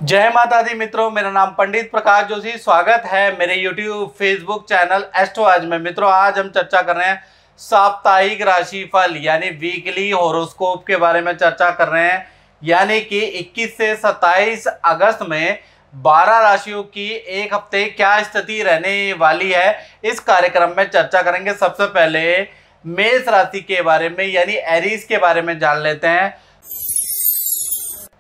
जय माता दी मित्रों, मेरा नाम पंडित प्रकाश जोशी। स्वागत है मेरे YouTube फेसबुक चैनल एस्ट्रो आज में। मित्रों, आज हम चर्चा कर रहे हैं साप्ताहिक राशिफल यानी वीकली हॉरोस्कोप के बारे में चर्चा कर रहे हैं। यानी कि 21 से 27 अगस्त में 12 राशियों की एक हफ्ते क्या स्थिति रहने वाली है, इस कार्यक्रम में चर्चा करेंगे। सबसे पहले मेष राशि के बारे में यानी एरीज के बारे में जान लेते हैं।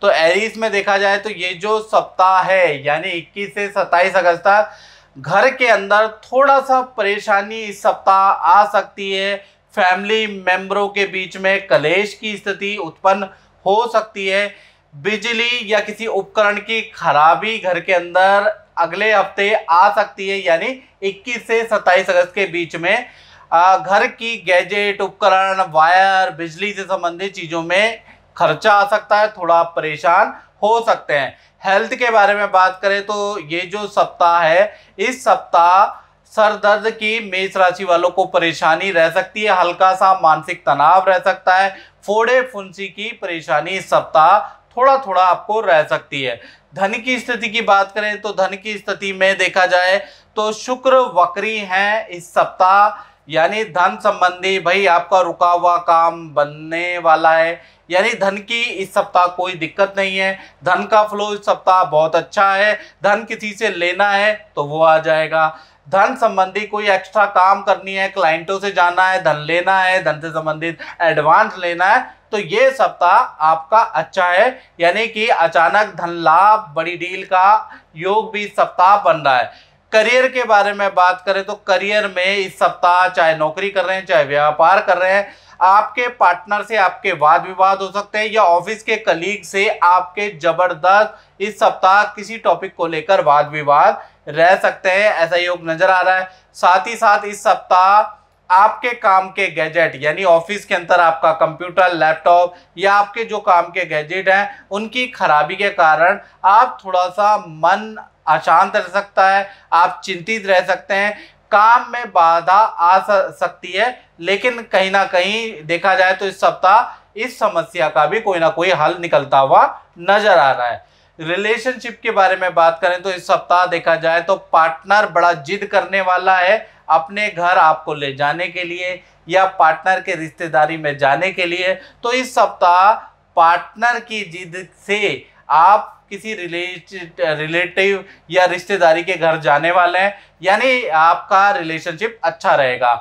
तो एरीज में देखा जाए तो ये जो सप्ताह है यानी 21 से 27 अगस्त तक घर के अंदर थोड़ा सा परेशानी इस सप्ताह आ सकती है। फैमिली मेंबरों के बीच में कलेश की स्थिति उत्पन्न हो सकती है। बिजली या किसी उपकरण की खराबी घर के अंदर अगले हफ्ते आ सकती है। यानी 21 से 27 अगस्त के बीच में घर की गैजेट, उपकरण, वायर, बिजली से संबंधित चीज़ों में खर्चा आ सकता है, थोड़ा परेशान हो सकते हैं। हेल्थ के बारे में बात करें तो ये जो सप्ताह है, इस सप्ताह सर दर्द की मेष राशि वालों को परेशानी रह सकती है। हल्का सा मानसिक तनाव रह सकता है। फोड़े फुंसी की परेशानी इस सप्ताह थोड़ा थोड़ा आपको रह सकती है। धन की स्थिति की बात करें तो धन की स्थिति में देखा जाए तो शुक्र वक्री हैं इस सप्ताह। यानी धन संबंधी भाई आपका रुका हुआ काम बनने वाला है। यानी धन की इस सप्ताह कोई दिक्कत नहीं है। धन का फ्लो इस सप्ताह बहुत अच्छा है। धन किसी से लेना है तो वो आ जाएगा। धन संबंधी कोई एक्स्ट्रा काम करनी है, क्लाइंटों से जाना है, धन लेना है, धन से संबंधित एडवांस लेना है, तो ये सप्ताह आपका अच्छा है। यानी कि अचानक धन लाभ, बड़ी डील का योग भी इस सप्ताह बन रहा है। करियर के बारे में बात करें तो करियर में इस सप्ताह चाहे नौकरी कर रहे हैं चाहे व्यापार कर रहे हैं, आपके पार्टनर से आपके वाद विवाद हो सकते हैं या ऑफिस के कलीग से आपके जबरदस्त इस सप्ताह किसी टॉपिक को लेकर वाद विवाद रह सकते हैं, ऐसा योग नजर आ रहा है। साथ ही साथ इस सप्ताह आपके काम के गैजेट यानी ऑफिस के अंदर आपका कंप्यूटर, लैपटॉप या आपके जो काम के गैजेट हैं उनकी खराबी के कारण आप थोड़ा सा मन अशांत रह सकता है, आप चिंतित रह सकते हैं, काम में बाधा आ सकती है। लेकिन कहीं ना कहीं देखा जाए तो इस सप्ताह इस समस्या का भी कोई ना कोई हल निकलता हुआ नजर आ रहा है। रिलेशनशिप के बारे में बात करें तो इस सप्ताह देखा जाए तो पार्टनर बड़ा जिद करने वाला है अपने घर आपको ले जाने के लिए या पार्टनर के रिश्तेदारी में जाने के लिए। तो इस सप्ताह पार्टनर की जिद से आप किसी रिलेटिव या रिश्तेदारी के घर जाने वाले हैं, यानी आपका रिलेशनशिप अच्छा रहेगा।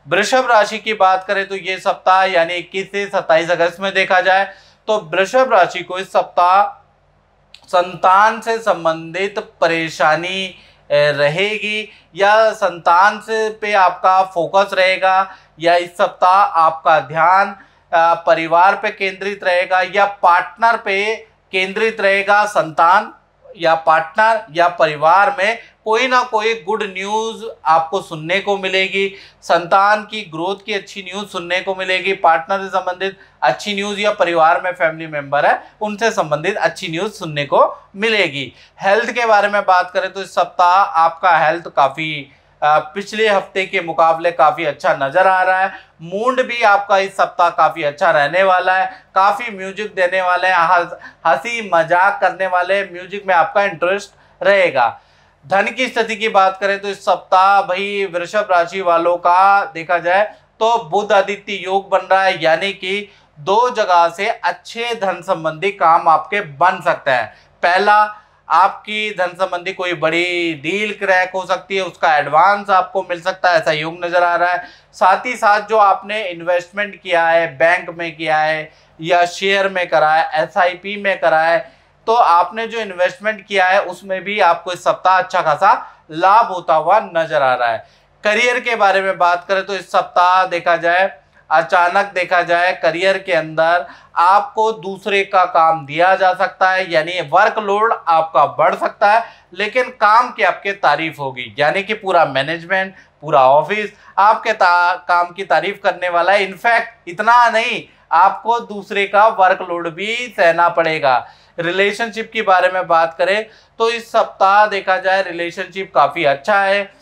वृषभ राशि की बात करें तो ये सप्ताह यानी 21 से 27 अगस्त में देखा जाए तो वृषभ राशि को इस सप्ताह संतान से संबंधित परेशानी रहेगी या संतान से पे आपका फोकस रहेगा या इस सप्ताह आपका ध्यान परिवार पे केंद्रित रहेगा या पार्टनर पे केंद्रित रहेगा। संतान या पार्टनर या परिवार में कोई ना कोई गुड न्यूज़ आपको सुनने को मिलेगी। संतान की ग्रोथ की अच्छी न्यूज़ सुनने को मिलेगी, पार्टनर से संबंधित अच्छी न्यूज़ या परिवार में फैमिली मेंबर है उनसे संबंधित अच्छी न्यूज़ सुनने को मिलेगी। हेल्थ के बारे में बात करें तो इस सप्ताह आपका हेल्थ काफ़ी पिछले हफ्ते के मुकाबले काफ़ी अच्छा नज़र आ रहा है। मूड भी आपका इस सप्ताह काफ़ी अच्छा रहने वाला है। काफ़ी म्यूजिक देने वाले हैं, हंसी मजाक करने वाले म्यूजिक में आपका इंटरेस्ट रहेगा। धन की स्थिति की बात करें तो इस सप्ताह भाई वृषभ राशि वालों का देखा जाए तो बुध आदित्य योग बन रहा है। यानी कि दो जगह से अच्छे धन संबंधी काम आपके बन सकते हैं। पहला, आपकी धन संबंधी कोई बड़ी डील क्रैक हो सकती है, उसका एडवांस आपको मिल सकता है, ऐसा योग नजर आ रहा है। साथ ही साथ जो आपने इन्वेस्टमेंट किया है, बैंक में किया है या शेयर में करा है, एसआईपी में करा है, तो आपने जो इन्वेस्टमेंट किया है उसमें भी आपको इस सप्ताह अच्छा खासा लाभ होता हुआ नजर आ रहा है। करियर के बारे में बात करें तो इस सप्ताह देखा जाए अचानक देखा जाए करियर के अंदर आपको दूसरे का काम दिया जा सकता है, यानी वर्कलोड आपका बढ़ सकता है लेकिन काम की आपके तारीफ होगी। यानी कि पूरा मैनेजमेंट, पूरा ऑफिस आपके काम की तारीफ करने वाला है। इनफैक्ट इतना नहीं, आपको दूसरे का वर्कलोड भी सहना पड़ेगा। रिलेशनशिप के बारे में बात करें तो इस सप्ताह देखा जाए रिलेशनशिप काफ़ी अच्छा है।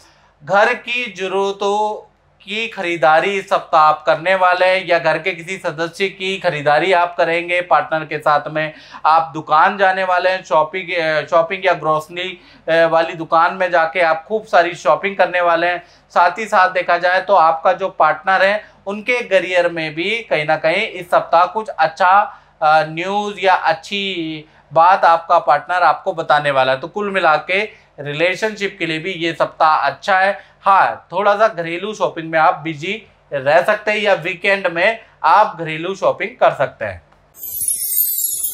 घर की ज़रूरतों की खरीदारी इस सप्ताह आप करने वाले हैं, या घर के किसी सदस्य की खरीदारी आप करेंगे पार्टनर के साथ में। आप दुकान जाने वाले हैं, शॉपिंग या ग्रोसरी वाली दुकान में जाके आप खूब सारी शॉपिंग करने वाले हैं। साथ ही साथ देखा जाए तो आपका जो पार्टनर है उनके करियर में भी कहीं ना कहीं इस सप्ताह कुछ अच्छा न्यूज़ या अच्छी बात आपका पार्टनर आपको बताने वाला है। तो कुल मिला के रिलेशनशिप के लिए भी ये सप्ताह अच्छा है। हाँ, थोड़ा सा घरेलू शॉपिंग में आप बिजी रह सकते हैं, या वीकेंड में आप घरेलू शॉपिंग कर सकते हैं।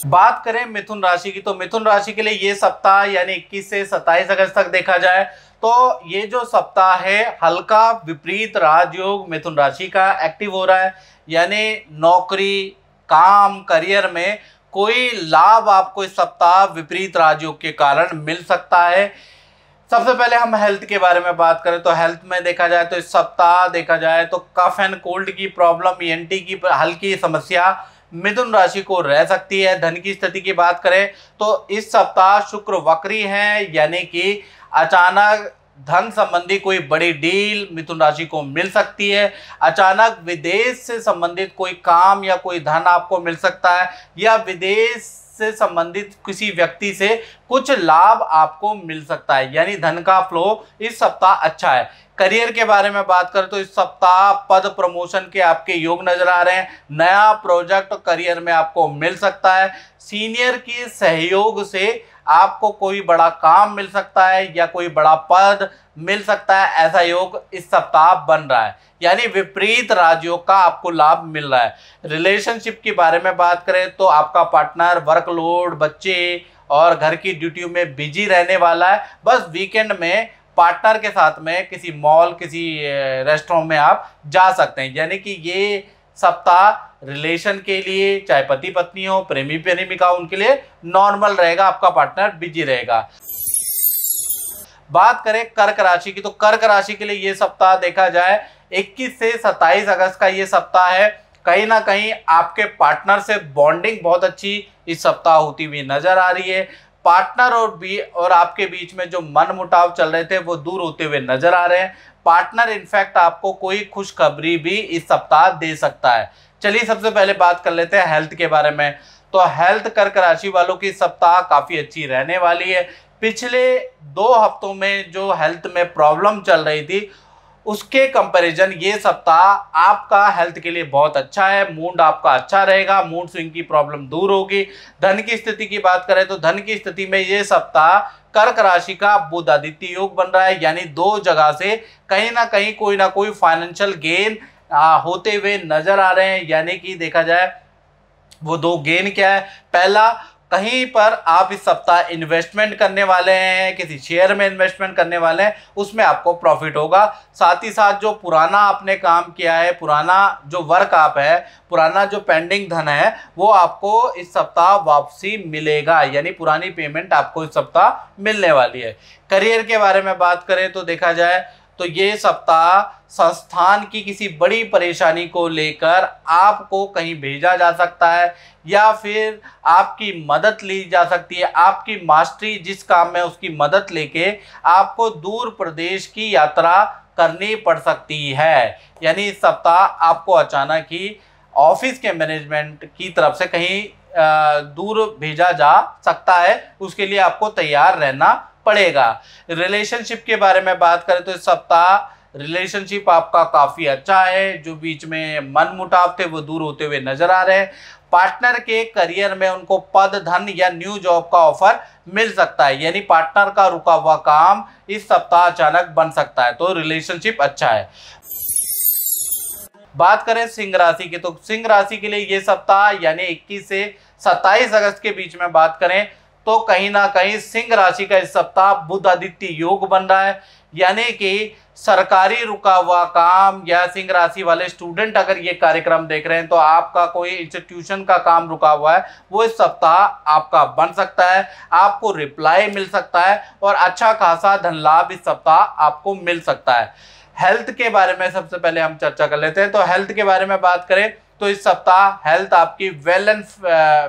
बात करें मिथुन राशि की, तो मिथुन राशि के लिए ये सप्ताह यानी 21 से 27 अगस्त तक देखा जाए तो ये जो सप्ताह है हल्का विपरीत राजयोग मिथुन राशि का एक्टिव हो रहा है। यानी नौकरी, काम, करियर में कोई लाभ आपको इस सप्ताह विपरीत राजयोग के कारण मिल सकता है। सबसे पहले हम हेल्थ के बारे में बात करें तो हेल्थ में देखा जाए तो इस सप्ताह देखा जाए तो कफ एंड कोल्ड की प्रॉब्लम, ईएनटी की हल्की समस्या मिथुन राशि को रह सकती है। धन की स्थिति की बात करें तो इस सप्ताह शुक्र वक्री है, यानी कि अचानक धन संबंधी कोई बड़ी डील मिथुन राशि को मिल सकती है। अचानक विदेश से संबंधित कोई काम या कोई धन आपको मिल सकता है, या विदेश से संबंधित किसी व्यक्ति से कुछ लाभ आपको मिल सकता है, यानी धन का फ्लो इस सप्ताह अच्छा है। करियर के बारे में बात करें तो इस सप्ताह पद प्रमोशन के आपके योग नजर आ रहे हैं। नया प्रोजेक्ट करियर में आपको मिल सकता है। सीनियर के सहयोग से आपको कोई बड़ा काम मिल सकता है या कोई बड़ा पद मिल सकता है, ऐसा योग इस सप्ताह बन रहा है, यानी विपरीत राजयोग का आपको लाभ मिल रहा है। रिलेशनशिप के बारे में बात करें तो आपका पार्टनर वर्कलोड, बच्चे और घर की ड्यूटियों में बिजी रहने वाला है। बस वीकेंड में पार्टनर के साथ में किसी मॉल, किसी रेस्टोरेंट में आप जा सकते हैं, यानी कि ये सप्ताह रिलेशन के लिए, चाहे पति पत्नी हो, प्रेमी प्रेमिका, उनके लिए नॉर्मल रहेगा। आपका पार्टनर बिजी रहेगा। बात करें कर्क राशि की, तो कर्क राशि के लिए ये सप्ताह देखा जाए 21 से 27 अगस्त का ये सप्ताह है। कहीं ना कहीं आपके पार्टनर से बॉन्डिंग बहुत अच्छी इस सप्ताह होती हुई नजर आ रही है। पार्टनर और आपके बीच में जो मन मुटाव चल रहे थे वो दूर होते हुए नजर आ रहे हैं। पार्टनर इनफैक्ट आपको कोई खुशखबरी भी इस सप्ताह दे सकता है। चलिए सबसे पहले बात कर लेते हैं हेल्थ के बारे में। तो हेल्थ कर्क राशि वालों की सप्ताह काफी अच्छी रहने वाली है। पिछले 2 हफ्तों में जो हेल्थ में प्रॉब्लम चल रही थी उसके कंपैरिजन ये सप्ताह आपका हेल्थ के लिए बहुत अच्छा है। मूड आपका अच्छा रहेगा, मूड स्विंग की प्रॉब्लम दूर होगी। धन की स्थिति की बात करें तो धन की स्थिति में ये सप्ताह कर्क राशि का बुध आदित्य योग बन रहा है, यानी 2 जगह से कहीं ना कोई फाइनेंशियल गेन होते हुए नजर आ रहे हैं। यानी कि देखा जाए वो 2 गेन क्या है, पहला कहीं पर आप इस सप्ताह इन्वेस्टमेंट करने वाले हैं, किसी शेयर में इन्वेस्टमेंट करने वाले हैं, उसमें आपको प्रॉफिट होगा। साथ ही साथ जो पुराना आपने काम किया है, पुराना जो वर्क आप है, पुराना जो पेंडिंग धन है, वो आपको इस सप्ताह वापसी मिलेगा, यानी पुरानी पेमेंट आपको इस सप्ताह मिलने वाली है। करियर के बारे में बात करें तो देखा जाए तो ये सप्ताह संस्थान की किसी बड़ी परेशानी को लेकर आपको कहीं भेजा जा सकता है, या फिर आपकी मदद ली जा सकती है। आपकी मास्टरी जिस काम में उसकी मदद लेके आपको दूर प्रदेश की यात्रा करनी पड़ सकती है। यानी इस सप्ताह आपको अचानक ही ऑफिस के मैनेजमेंट की तरफ से कहीं दूर भेजा जा सकता है, उसके लिए आपको तैयार रहना पड़ेगा। रिलेशनशिप के बारे में बात करें तो इस सप्ताह रिलेशनशिप आपका काफी अच्छा है। जो बीच में मन मुटाव थे वो दूर होते हुए नजर आ रहे हैं। पार्टनर के करियर में उनको पद, धन या न्यू जॉब का ऑफर मिल सकता है, यानी पार्टनर का रुका हुआ काम इस सप्ताह अचानक बन सकता है। तो रिलेशनशिप अच्छा है। बात करें सिंह राशि की, तो सिंह राशि के लिए ये सप्ताह यानी 21 से 27 अगस्त के बीच में बात करें तो कहीं ना कहीं सिंह राशि का इस सप्ताह बुध आदित्य योग बन रहा है, यानी कि सरकारी रुका हुआ काम, या सिंह राशि वाले स्टूडेंट अगर ये कार्यक्रम देख रहे हैं तो आपका कोई इंस्टीट्यूशन का काम रुका हुआ है वो इस सप्ताह आपका बन सकता है। आपको रिप्लाई मिल सकता है और अच्छा खासा धन लाभ इस सप्ताह आपको मिल सकता है। हेल्थ के बारे में सबसे पहले हम चर्चा कर लेते हैं। तो हेल्थ के बारे में बात करें तो इस सप्ताह हेल्थ आपकी well and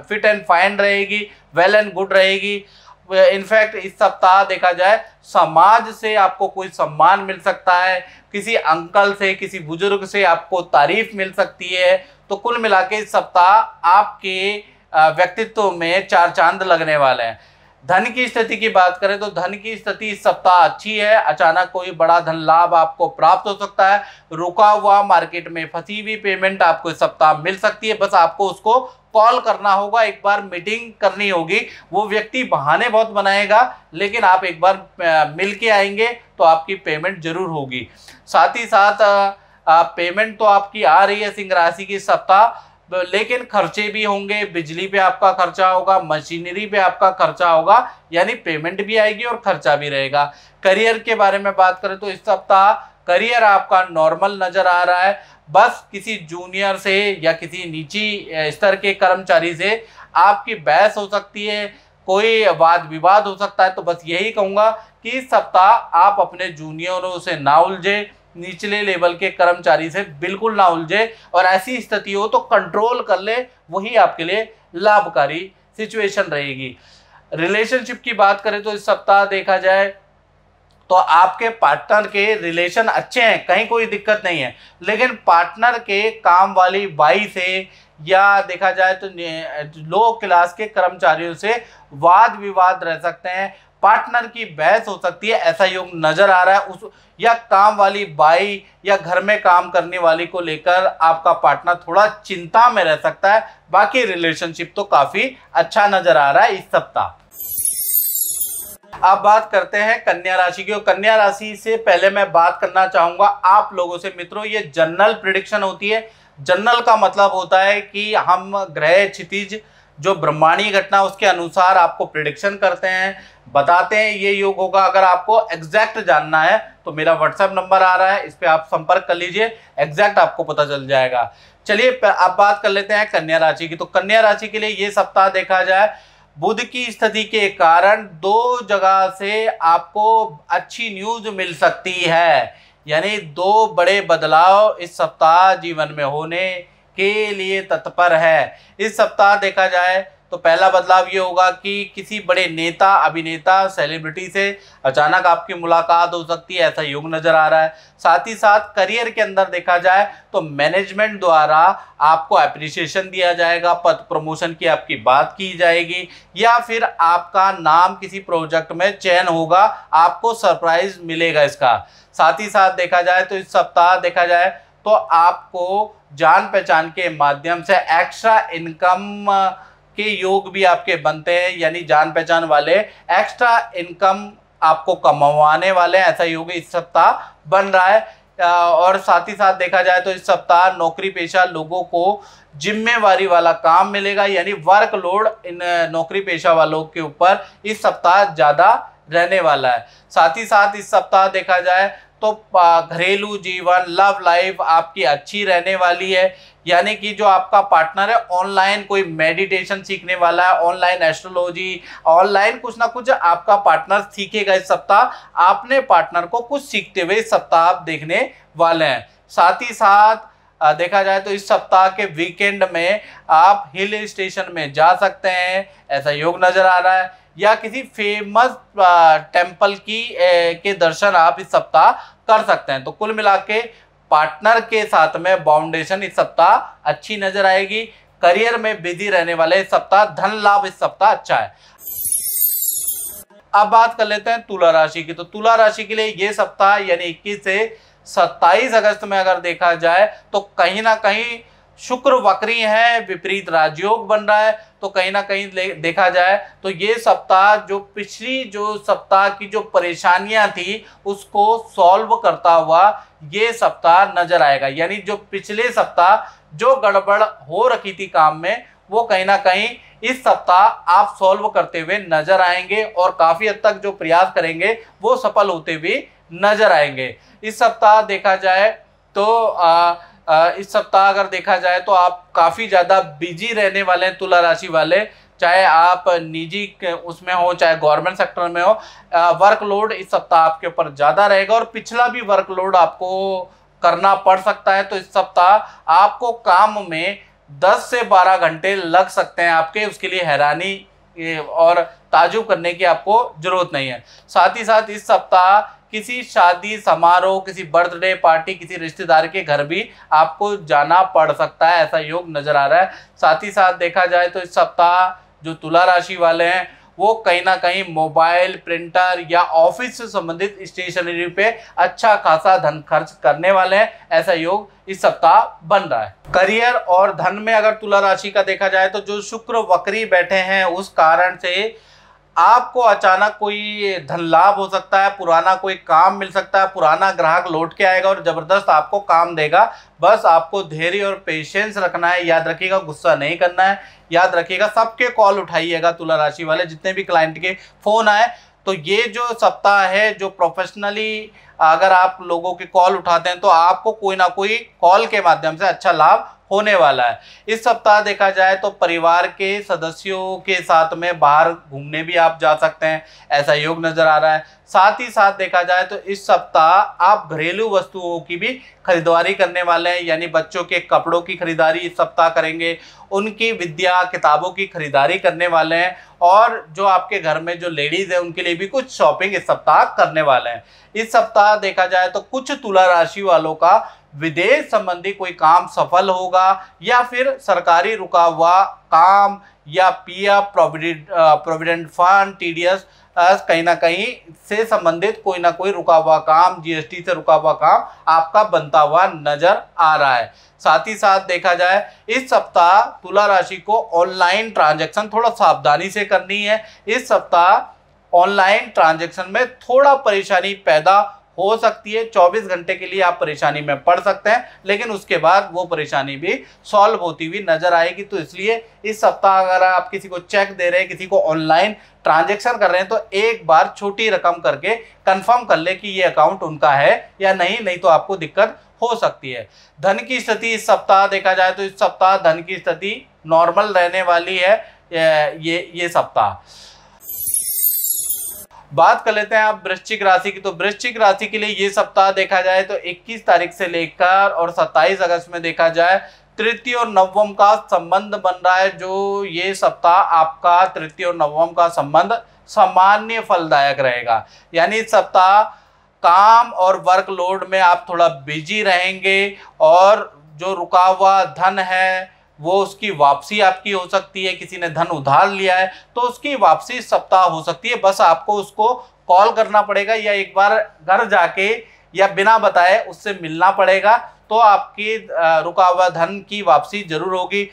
fit and fine रहेगी, वेल एंड गुड रहेगी। इनफैक्ट इस सप्ताह देखा जाए समाज से आपको कोई सम्मान मिल सकता है, किसी अंकल से, किसी बुजुर्ग से आपको तारीफ मिल सकती है। तो कुल मिला के इस सप्ताह आपके व्यक्तित्व में चार चांद लगने वाले हैं। धन की स्थिति की बात करें तो धन की स्थिति इस सप्ताह अच्छी है। अचानक कोई बड़ा धन लाभ आपको प्राप्त हो सकता है। रुका हुआ मार्केट में फंसी हुई पेमेंट आपको इस सप्ताह मिल सकती है। बस आपको उसको कॉल करना होगा, एक बार मीटिंग करनी होगी। वो व्यक्ति बहाने बहुत बनाएगा, लेकिन आप एक बार मिल के आएंगे तो आपकी पेमेंट जरूर होगी। साथ ही साथ पेमेंट तो आपकी आ रही है सिंह राशि की सप्ताह, लेकिन खर्चे भी होंगे। बिजली पे आपका खर्चा होगा, मशीनरी पे आपका खर्चा होगा, यानी पेमेंट भी आएगी और खर्चा भी रहेगा। करियर के बारे में बात करें तो इस सप्ताह करियर आपका नॉर्मल नजर आ रहा है। बस किसी जूनियर से या किसी निजी स्तर के कर्मचारी से आपकी बहस हो सकती है, कोई वाद विवाद हो सकता है। तो बस यही कहूँगा कि इस सप्ताह आप अपने जूनियरों से ना उलझे, निचले लेवल के कर्मचारी से बिल्कुल ना उलझे, और ऐसी स्थिति हो तो कंट्रोल कर ले, वही आपके लिए लाभकारी सिचुएशन रहेगी। रिलेशनशिप की बात करें तो इस सप्ताह देखा जाए तो आपके पार्टनर के रिलेशन अच्छे हैं, कहीं कोई दिक्कत नहीं है, लेकिन पार्टनर के काम वाली बाई से या देखा जाए तो लो क्लास के कर्मचारियों से वाद विवाद रह सकते हैं, पार्टनर की बहस हो सकती है, ऐसा योग नजर आ रहा है। उस या काम वाली बाई या घर में काम करने वाली को लेकर आपका पार्टनर थोड़ा चिंता में रह सकता है। बाकी रिलेशनशिप तो काफी अच्छा नजर आ रहा है इस सप्ताह। अब बात करते हैं कन्या राशि की। कन्या राशि से पहले मैं बात करना चाहूंगा आप लोगों से। मित्रों, ये जनरल प्रिडिक्शन होती है। जनरल का मतलब होता है कि हम ग्रह क्षितिज जो ब्रह्मांडीय घटना उसके अनुसार आपको प्रिडिक्शन करते हैं, बताते हैं ये योग होगा। अगर आपको एग्जैक्ट जानना है तो मेरा व्हाट्सएप नंबर आ रहा है, इस पे आप संपर्क कर लीजिए, एग्जैक्ट आपको पता चल जाएगा। चलिए अब बात कर लेते हैं कन्या राशि की। तो कन्या राशि के लिए ये सप्ताह देखा जाए बुध की स्थिति के कारण दो जगह से आपको अच्छी न्यूज मिल सकती है, यानी दो बड़े बदलाव इस सप्ताह जीवन में होने के लिए तत्पर है। इस सप्ताह देखा जाए तो पहला बदलाव ये होगा कि किसी बड़े नेता, अभिनेता, सेलिब्रिटी से अचानक आपकी मुलाकात हो सकती है, ऐसा योग नजर आ रहा है। साथ ही साथ करियर के अंदर देखा जाए तो मैनेजमेंट द्वारा आपको अप्रिसिएशन दिया जाएगा, पद प्रमोशन की आपकी बात की जाएगी, या फिर आपका नाम किसी प्रोजेक्ट में चयन होगा, आपको सरप्राइज मिलेगा इसका। साथ ही साथ देखा जाए तो इस सप्ताह देखा जाए तो आपको जान पहचान के माध्यम से एक्स्ट्रा इनकम के योग भी आपके बनते हैं, यानी जान पहचान वाले एक्स्ट्रा इनकम आपको कमाने वाले हैं, ऐसा योग इस सप्ताह बन रहा है। और साथ ही साथ देखा जाए तो इस सप्ताह नौकरी पेशा लोगों को जिम्मेवारी वाला काम मिलेगा, यानी वर्कलोड इन नौकरी पेशा वालों के ऊपर इस सप्ताह ज़्यादा रहने वाला है। साथ ही साथ इस सप्ताह देखा जाए तो घरेलू जीवन, लव लाइफ आपकी अच्छी रहने वाली है, यानी कि जो आपका पार्टनर है ऑनलाइन कोई मेडिटेशन सीखने वाला है, ऑनलाइन एस्ट्रोलॉजी, ऑनलाइन कुछ ना कुछ आपका पार्टनर सीखेगा इस सप्ताह। आपने पार्टनर को कुछ सीखते हुए इस सप्ताह आप देखने वाले हैं। साथ ही साथ देखा जाए तो इस सप्ताह के वीकेंड में आप हिल स्टेशन में जा सकते हैं, ऐसा योग नजर आ रहा है, या किसी फेमस टेम्पल के दर्शन आप इस सप्ताह कर सकते हैं। तो कुल मिला के पार्टनर के साथ में बाउंडेशन इस सप्ताह अच्छी नजर आएगी। करियर में बिजी रहने वाले इस सप्ताह, धन लाभ इस सप्ताह अच्छा है। अब बात कर लेते हैं तुला राशि की। तो तुला राशि के लिए ये सप्ताह यानी 21 से 27 अगस्त में अगर देखा जाए तो कहीं ना कहीं शुक्र वक्री है, विपरीत राजयोग बन रहा है। तो कहीं ना कहीं देखा जाए तो ये सप्ताह जो पिछली जो सप्ताह की जो परेशानियां थी उसको सॉल्व करता हुआ ये सप्ताह नजर आएगा, यानी जो पिछले सप्ताह जो गड़बड़ हो रखी थी काम में वो कहीं ना कहीं इस सप्ताह आप सॉल्व करते हुए नजर आएंगे, और काफी हद तक जो प्रयास करेंगे वो सफल होते हुए नजर आएंगे। इस सप्ताह देखा जाए तो इस सप्ताह अगर देखा जाए तो आप काफ़ी ज़्यादा बिजी रहने वाले हैं तुला राशि वाले, चाहे आप निजी उसमें हो चाहे गवर्नमेंट सेक्टर में हो। वर्कलोड इस सप्ताह आपके ऊपर ज़्यादा रहेगा और पिछला भी वर्कलोड आपको करना पड़ सकता है। तो इस सप्ताह आपको काम में 10 से 12 घंटे लग सकते हैं आपके, उसके लिए हैरानी और ताजुब करने की आपको जरूरत नहीं है। साथ ही साथ इस सप्ताह किसी शादी समारोह, किसी बर्थडे पार्टी, किसी रिश्तेदार के घर भी आपको जाना पड़ सकता है, ऐसा योग नजर आ रहा है। साथ ही साथ देखा जाए तो इस सप्ताह जो तुला राशि वाले हैं वो कहीं ना कहीं मोबाइल, प्रिंटर या ऑफिस से संबंधित स्टेशनरी पे अच्छा खासा धन खर्च करने वाले हैं, ऐसा योग इस सप्ताह बन रहा है। करियर और धन में अगर तुला राशि का देखा जाए तो जो शुक्र वक्री बैठे हैं उस कारण से आपको अचानक कोई धन लाभ हो सकता है, पुराना कोई काम मिल सकता है, पुराना ग्राहक लौट के आएगा और जबरदस्त आपको काम देगा। बस आपको धैर्य और पेशेंस रखना है। याद रखिएगा, गुस्सा नहीं करना है। याद रखिएगा, सबके कॉल उठाइएगा तुला राशि वाले, जितने भी क्लाइंट के फोन आए। तो ये जो सप्ताह है, जो प्रोफेशनली अगर आप लोगों के कॉल उठाते हैं तो आपको कोई ना कोई कॉल के माध्यम से अच्छा लाभ होने वाला है। इस सप्ताह देखा जाए तो परिवार के सदस्यों के साथ में बाहर घूमने भी आप जा सकते हैं, ऐसा योग नजर आ रहा है। साथ ही साथ देखा जाए तो इस सप्ताह आप घरेलू वस्तुओं की भी खरीदारी करने वाले हैं, यानी बच्चों के कपड़ों की खरीदारी इस सप्ताह करेंगे, उनकी विद्या किताबों की खरीदारी करने वाले हैं, और जो आपके घर में जो लेडीज है उनके लिए भी कुछ शॉपिंग इस सप्ताह करने वाले हैं। इस सप्ताह देखा जाए तो कुछ तुला राशि वालों का विदेश संबंधी कोई काम सफल होगा, या फिर सरकारी रुका हुआ काम या पीएफ, प्रोविडेंट फंड, टीडीएस कहीं ना कहीं से संबंधित कोई ना कोई रुका हुआ काम, जीएसटी से रुका हुआ काम आपका बनता हुआ नजर आ रहा है। साथ ही साथ देखा जाए इस सप्ताह तुला राशि को ऑनलाइन ट्रांजैक्शन थोड़ा सावधानी से करनी है। इस सप्ताह ऑनलाइन ट्रांजैक्शन में थोड़ा परेशानी पैदा हो सकती है। 24 घंटे के लिए आप परेशानी में पड़ सकते हैं, लेकिन उसके बाद वो परेशानी भी सॉल्व होती हुई नजर आएगी। तो इसलिए इस सप्ताह अगर आप किसी को चेक दे रहे हैं, किसी को ऑनलाइन ट्रांजैक्शन कर रहे हैं, तो एक बार छोटी रकम करके कंफर्म कर ले कि ये अकाउंट उनका है या नहीं, नहीं तो आपको दिक्कत हो सकती है। धन की स्थिति इस सप्ताह देखा जाए तो इस सप्ताह धन की स्थिति नॉर्मल रहने वाली है। ये सप्ताह बात कर लेते हैं आप वृश्चिक राशि की। तो वृश्चिक राशि के लिए ये सप्ताह देखा जाए तो 21 तारीख से लेकर और 27 अगस्त में देखा जाए तृतीय और नवम का संबंध बन रहा है। जो ये सप्ताह आपका तृतीय और नवम का संबंध सामान्य फलदायक रहेगा, यानी इस सप्ताह काम और वर्कलोड में आप थोड़ा बिजी रहेंगे, और जो रुका हुआ धन है वो उसकी वापसी आपकी हो सकती है। किसी ने धन उधार लिया है तो उसकी वापसी इस सप्ताह हो सकती है। बस आपको उसको कॉल करना पड़ेगा या एक बार घर जाके या बिना बताए उससे मिलना पड़ेगा, तो आपकी रुका हुआ धन की वापसी जरूर होगी।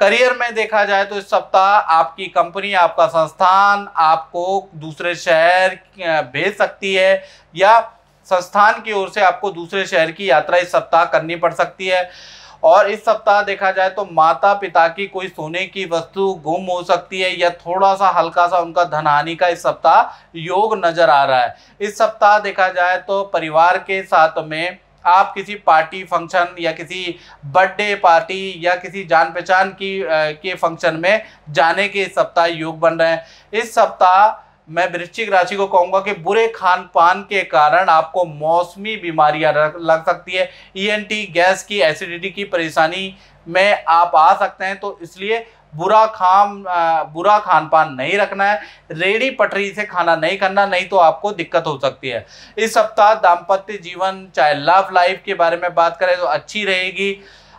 करियर में देखा जाए तो इस सप्ताह आपकी कंपनी, आपका संस्थान आपको दूसरे शहर भेज सकती है, या संस्थान की ओर से आपको दूसरे शहर की यात्रा इस सप्ताह करनी पड़ सकती है। और इस सप्ताह देखा जाए तो माता पिता की कोई सोने की वस्तु गुम हो सकती है, या थोड़ा सा हल्का सा उनका धन हानि का इस सप्ताह योग नजर आ रहा है। इस सप्ताह देखा जाए तो परिवार के साथ में आप किसी पार्टी फंक्शन या किसी बर्थडे पार्टी या किसी जान पहचान के फंक्शन में जाने के इस सप्ताह योग बन रहे हैं। इस सप्ताह मैं वृश्चिक राशि को कहूंगा कि बुरे खान पान के कारण आपको मौसमी बीमारियां लग सकती है। ईएनटी, गैस की, एसिडिटी की परेशानी में आप आ सकते हैं, तो इसलिए बुरा खान पान नहीं रखना है। रेडी पटरी से खाना नहीं खाना, नहीं तो आपको दिक्कत हो सकती है। इस सप्ताह दाम्पत्य जीवन, चाहे लव लाइफ के बारे में बात करें तो अच्छी रहेगी।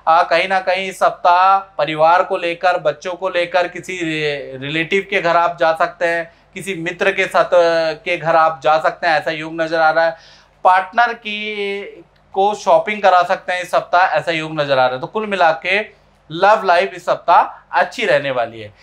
कहीं ना कहीं इस सप्ताह परिवार को लेकर, बच्चों को लेकर किसी रिलेटिव के घर आप जा सकते हैं, किसी मित्र के साथ के घर आप जा सकते हैं, ऐसा योग नजर आ रहा है। पार्टनर को शॉपिंग करा सकते हैं इस सप्ताह, ऐसा योग नजर आ रहा है। तो कुल मिला के लव लाइफ इस सप्ताह अच्छी रहने वाली है।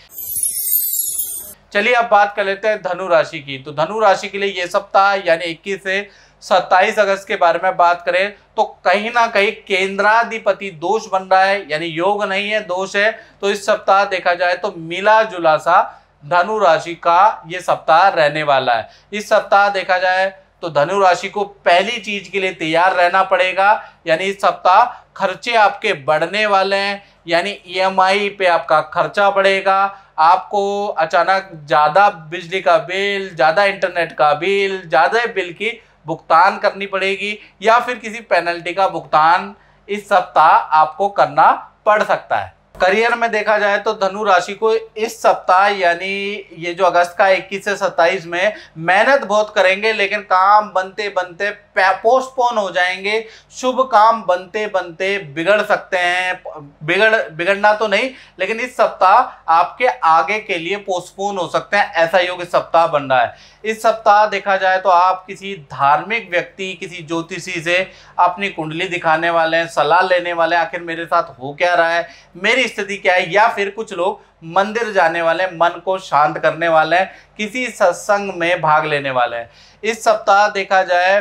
चलिए अब बात कर लेते हैं धनु राशि की। तो धनु राशि के लिए ये सप्ताह यानी 21 से 27 अगस्त के बारे में बात करें तो कहीं ना कहीं केंद्राधिपति दोष बन रहा है, यानी योग नहीं है, दोष है। तो इस सप्ताह देखा जाए तो मिला जुला सा धनु राशि का ये सप्ताह रहने वाला है। इस सप्ताह देखा जाए तो धनु राशि को पहली चीज के लिए तैयार रहना पड़ेगा, यानी इस सप्ताह खर्चे आपके बढ़ने वाले हैं, यानी ईएमआई पे आपका खर्चा बढ़ेगा। आपको अचानक ज़्यादा बिजली का बिल, ज़्यादा इंटरनेट का बिल, ज़्यादा बिल की भुगतान करनी पड़ेगी, या फिर किसी पेनल्टी का भुगतान इस सप्ताह आपको करना पड़ सकता है। करियर में देखा जाए तो धनु राशि को इस सप्ताह यानी ये जो अगस्त का 21 से 27 में मेहनत बहुत करेंगे, लेकिन काम बनते बनते पोस्टपोन हो जाएंगे। शुभ काम बनते बनते बिगड़ सकते हैं। बिगड़ना तो नहीं, लेकिन इस सप्ताह आपके आगे के लिए पोस्टपोन हो सकते हैं, ऐसा योग इस सप्ताह बन रहा है। इस सप्ताह देखा जाए तो आप किसी धार्मिक व्यक्ति, किसी ज्योतिषी से अपनी कुंडली दिखाने वाले हैं, सलाह लेने वाले हैं, आखिर मेरे साथ हो क्या रहा है, मेरी स्थिति क्या है। या फिर कुछ लोग मंदिर जाने वाले हैं, मन को शांत करने वाले हैं, किसी सत्संग में भाग लेने वाले हैं। इस सप्ताह देखा जाए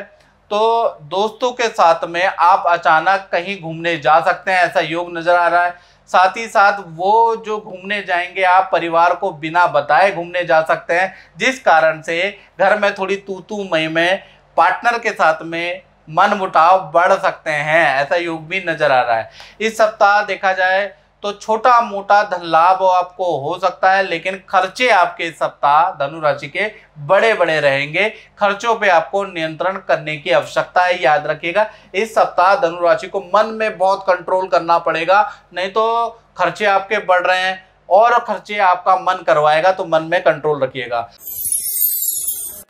तो दोस्तों के साथ में आप अचानक कहीं घूमने जा सकते हैं, ऐसा योग नजर आ रहा है। साथ ही साथ वो जो घूमने जाएंगे, आप परिवार को बिना बताए घूमने जा सकते हैं, जिस कारण से घर में थोड़ी तू मई में पार्टनर के साथ में मन मुटाव बढ़ सकते हैं, ऐसा योग भी नजर आ रहा है। इस सप्ताह देखा जाए तो छोटा मोटा धन लाभ आपको हो सकता है, लेकिन खर्चे आपके इस सप्ताह धनु राशि के बड़े बड़े रहेंगे। खर्चों पे आपको नियंत्रण करने की आवश्यकता है, याद रखिएगा। इस सप्ताह धनु राशि को मन में बहुत कंट्रोल करना पड़ेगा, नहीं तो खर्चे आपके बढ़ रहे हैं और खर्चे आपका मन करवाएगा, तो मन में कंट्रोल रखिएगा।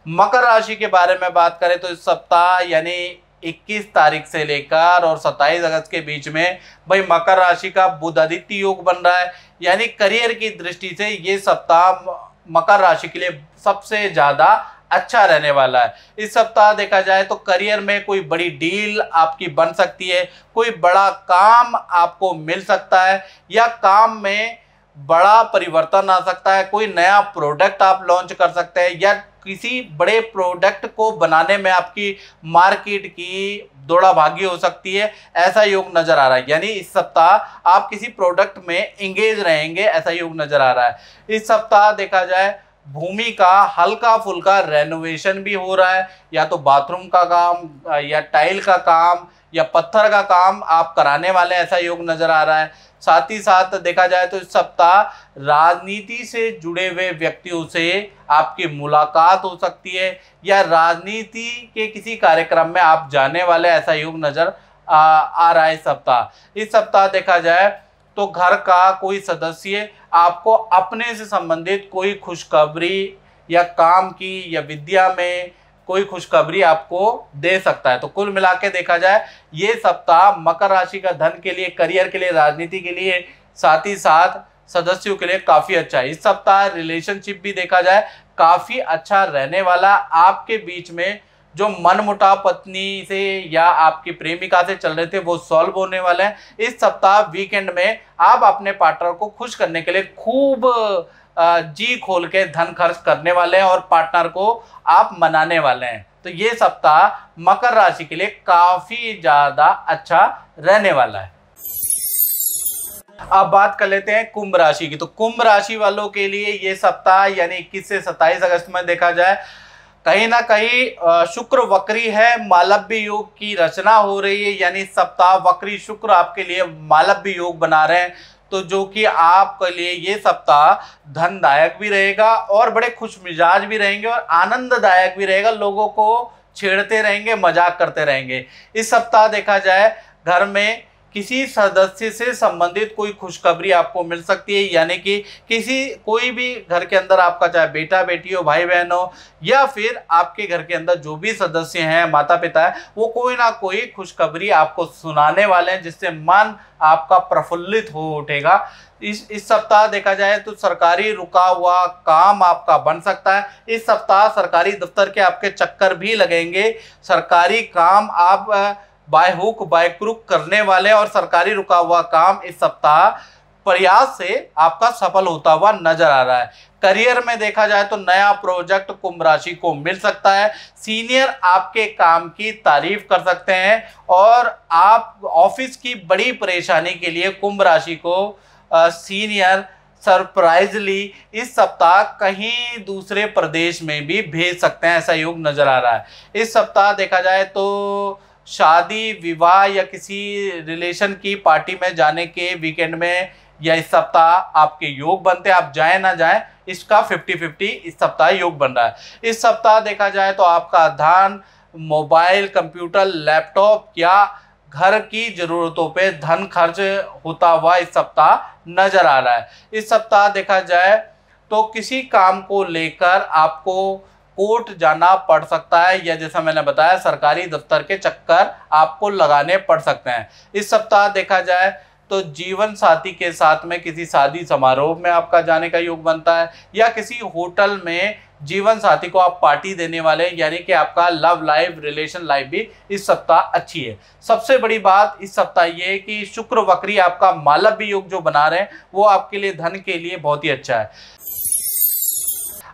मकर राशि के बारे में बात करें तो इस सप्ताह यानी 21 तारीख से लेकर और 27 अगस्त के बीच में भाई मकर राशि का बुध आदित्य योग बन रहा है, यानी करियर की दृष्टि से ये सप्ताह मकर राशि के लिए सबसे ज्यादा अच्छा रहने वाला है। इस सप्ताह देखा जाए तो करियर में कोई बड़ी डील आपकी बन सकती है, कोई बड़ा काम आपको मिल सकता है, या काम में बड़ा परिवर्तन आ सकता है। कोई नया प्रोडक्ट आप लॉन्च कर सकते हैं, या किसी बड़े प्रोडक्ट को बनाने में आपकी मार्केट की दौड़ा भागी हो सकती है, ऐसा योग नजर आ रहा है। यानी इस सप्ताह आप किसी प्रोडक्ट में एंगेज रहेंगे, ऐसा योग नजर आ रहा है। इस सप्ताह देखा जाए भूमि का हल्का फुल्का रेनोवेशन भी हो रहा है, या तो बाथरूम का काम या टाइल का काम या पत्थर का काम आप कराने वाले, ऐसा योग नजर आ रहा है। साथ ही साथ देखा जाए तो इस सप्ताह राजनीति से जुड़े हुए व्यक्तियों से आपकी मुलाकात हो सकती है, या राजनीति के किसी कार्यक्रम में आप जाने वाले, ऐसा योग नजर आ रहा है इस सप्ताह। इस सप्ताह देखा जाए तो घर का कोई सदस्य आपको अपने से संबंधित कोई खुशखबरी या काम की या विद्या में कोई खुशखबरी आपको दे सकता है। तो कुल मिला के देखा जाए ये सप्ताह मकर राशि का धन के लिए, करियर के लिए, राजनीति के लिए, साथ ही साथ सदस्यों के लिए काफी अच्छा है। इस सप्ताह रिलेशनशिप भी देखा जाए काफी अच्छा रहने वाला। आपके बीच में जो मनमुटाव पत्नी से या आपकी प्रेमिका से चल रहे थे वो सॉल्व होने वाले हैं। इस सप्ताह वीकेंड में आप अपने पार्टनर को खुश करने के लिए खूब जी खोल के धन खर्च करने वाले हैं और पार्टनर को आप मनाने वाले हैं। तो ये सप्ताह मकर राशि के लिए काफी ज्यादा अच्छा रहने वाला है। अब बात कर लेते हैं कुंभ राशि की। तो कुंभ राशि वालों के लिए ये सप्ताह यानी 21 से 27 अगस्त में देखा जाए कहीं ना कहीं शुक्र वक्री है, मालव्य योग की रचना हो रही है, यानी सप्ताह वक्री शुक्र आपके लिए मालव्य योग बना रहे हैं, तो जो कि आपके लिए ये सप्ताह धनदायक भी रहेगा और बड़े खुश मिजाज भी रहेंगे और आनंददायक भी रहेगा। लोगों को छेड़ते रहेंगे, मजाक करते रहेंगे। इस सप्ताह देखा जाए घर में किसी सदस्य से संबंधित कोई खुशखबरी आपको मिल सकती है, यानी कि कोई भी घर के अंदर आपका चाहे बेटा बेटी हो, भाई बहन हो, या फिर आपके घर के अंदर जो भी सदस्य हैं, माता पिता है, वो कोई ना कोई खुशखबरी आपको सुनाने वाले हैं, जिससे मन आपका प्रफुल्लित हो उठेगा। इस सप्ताह देखा जाए तो सरकारी रुका हुआ काम आपका बन सकता है। इस सप्ताह सरकारी दफ्तर के आपके चक्कर भी लगेंगे, सरकारी काम आप बाय हुक बाय क्रुक करने वाले, और सरकारी रुका हुआ काम इस सप्ताह प्रयास से आपका सफल होता हुआ नजर आ रहा है। करियर में देखा जाए तो नया प्रोजेक्ट कुंभ राशि को मिल सकता है। सीनियर आपके काम की तारीफ कर सकते हैं, और आप ऑफिस की बड़ी परेशानी के लिए कुंभ राशि को सीनियर सरप्राइजली इस सप्ताह कहीं दूसरे प्रदेश में भी भेज सकते हैं, ऐसा योग नजर आ रहा है। इस सप्ताह देखा जाए तो शादी विवाह या किसी रिलेशन की पार्टी में जाने के वीकेंड में या इस सप्ताह आपके योग बनते हैं। आप जाएं ना जाएं, इसका 50-50 इस सप्ताह योग बन रहा है। इस सप्ताह देखा जाए तो आपका ध्यान मोबाइल, कंप्यूटर, लैपटॉप या घर की जरूरतों पे धन खर्च होता हुआ इस सप्ताह नजर आ रहा है। इस सप्ताह देखा जाए तो किसी काम को लेकर आपको कोर्ट जाना पड़ सकता है, या जैसा मैंने बताया सरकारी दफ्तर के चक्कर आपको लगाने पड़ सकते हैं। इस सप्ताह देखा जाए तो जीवन साथी के साथ में किसी शादी समारोह में आपका जाने का योग बनता है, या किसी होटल में जीवन साथी को आप पार्टी देने वाले हैं, यानी कि आपका लव लाइफ, रिलेशन लाइफ भी इस सप्ताह अच्छी है। सबसे बड़ी बात इस सप्ताह ये है कि शुक्र वक्री आपका मालव्य योग जो बना रहे हैं वो आपके लिए धन के लिए बहुत ही अच्छा है।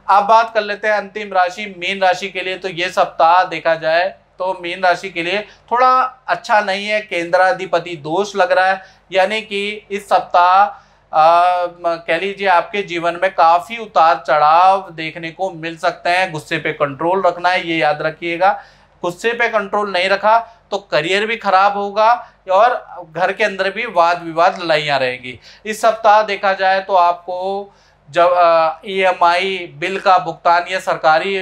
अब बात कर लेते हैं अंतिम राशि मीन राशि के लिए। तो ये सप्ताह देखा जाए तो मीन राशि के लिए थोड़ा अच्छा नहीं है, केंद्राधिपति दोष लग रहा है, यानी कि इस सप्ताह कह लीजिए आपके जीवन में काफी उतार चढ़ाव देखने को मिल सकते हैं। गुस्से पे कंट्रोल रखना है, ये याद रखिएगा। गुस्से पे कंट्रोल नहीं रखा तो करियर भी खराब होगा और घर के अंदर भी वाद विवाद लड़ाइयाँ रहेगी। इस सप्ताह देखा जाए तो आपको जब EMI बिल का भुगतान या सरकारी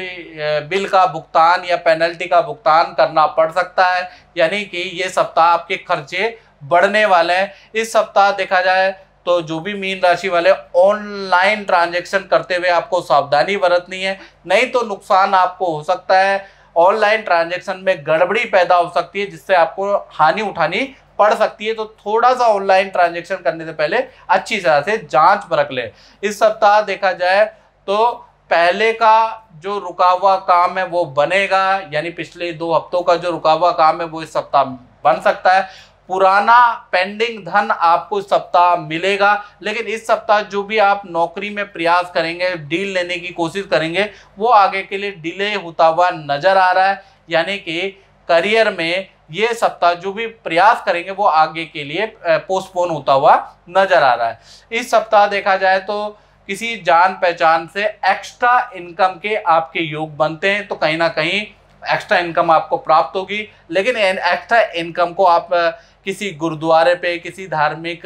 बिल का भुगतान या पेनल्टी का भुगतान करना पड़ सकता है, यानी कि ये सप्ताह आपके खर्चे बढ़ने वाले हैं। इस सप्ताह देखा जाए तो जो भी मीन राशि वाले ऑनलाइन ट्रांजैक्शन करते हुए आपको सावधानी बरतनी है, नहीं तो नुकसान आपको हो सकता है। ऑनलाइन ट्रांजैक्शन में गड़बड़ी पैदा हो सकती है जिससे आपको हानि उठानी पड़ सकती है। तो थोड़ा सा ऑनलाइन ट्रांजैक्शन करने से पहले अच्छी तरह से जांच परख ले। इस सप्ताह देखा जाए तो पहले का जो रुका हुआ काम है वो बनेगा, यानी पिछले 2 हफ्तों का जो रुका हुआ काम है वो इस सप्ताह बन सकता है। पुराना पेंडिंग धन आपको इस सप्ताह मिलेगा, लेकिन इस सप्ताह जो भी आप नौकरी में प्रयास करेंगे, डील लेने की कोशिश करेंगे, वो आगे के लिए डिले होता हुआ नजर आ रहा है, यानी कि करियर में ये सप्ताह जो भी प्रयास करेंगे वो आगे के लिए पोस्टपोन होता हुआ नजर आ रहा है। इस सप्ताह देखा जाए तो किसी जान पहचान से एक्स्ट्रा इनकम के आपके योग बनते हैं, तो कहीं ना कहीं एक्स्ट्रा इनकम आपको प्राप्त होगी, लेकिन एक्स्ट्रा इनकम को आप किसी गुरुद्वारे पे, किसी धार्मिक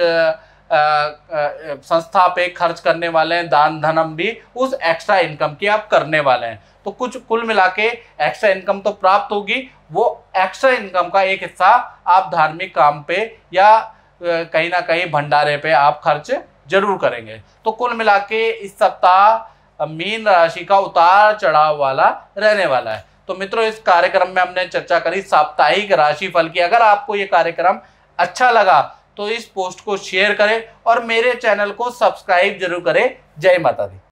संस्था पे खर्च करने वाले हैं। दान धर्म भी उस एक्स्ट्रा इनकम की आप करने वाले हैं, तो कुछ कुल मिला के एक्स्ट्रा इनकम तो प्राप्त होगी। वो एक्स्ट्रा इनकम का एक हिस्सा आप धार्मिक काम पे या कहीं ना कहीं भंडारे पे आप खर्च जरूर करेंगे। तो कुल मिला के इस सप्ताह मीन राशि का उतार चढ़ाव वाला रहने वाला है। तो मित्रों, इस कार्यक्रम में हमने चर्चा करी साप्ताहिक राशिफल की। अगर आपको ये कार्यक्रम अच्छा लगा तो इस पोस्ट को शेयर करें और मेरे चैनल को सब्सक्राइब जरूर करें। जय माता दी।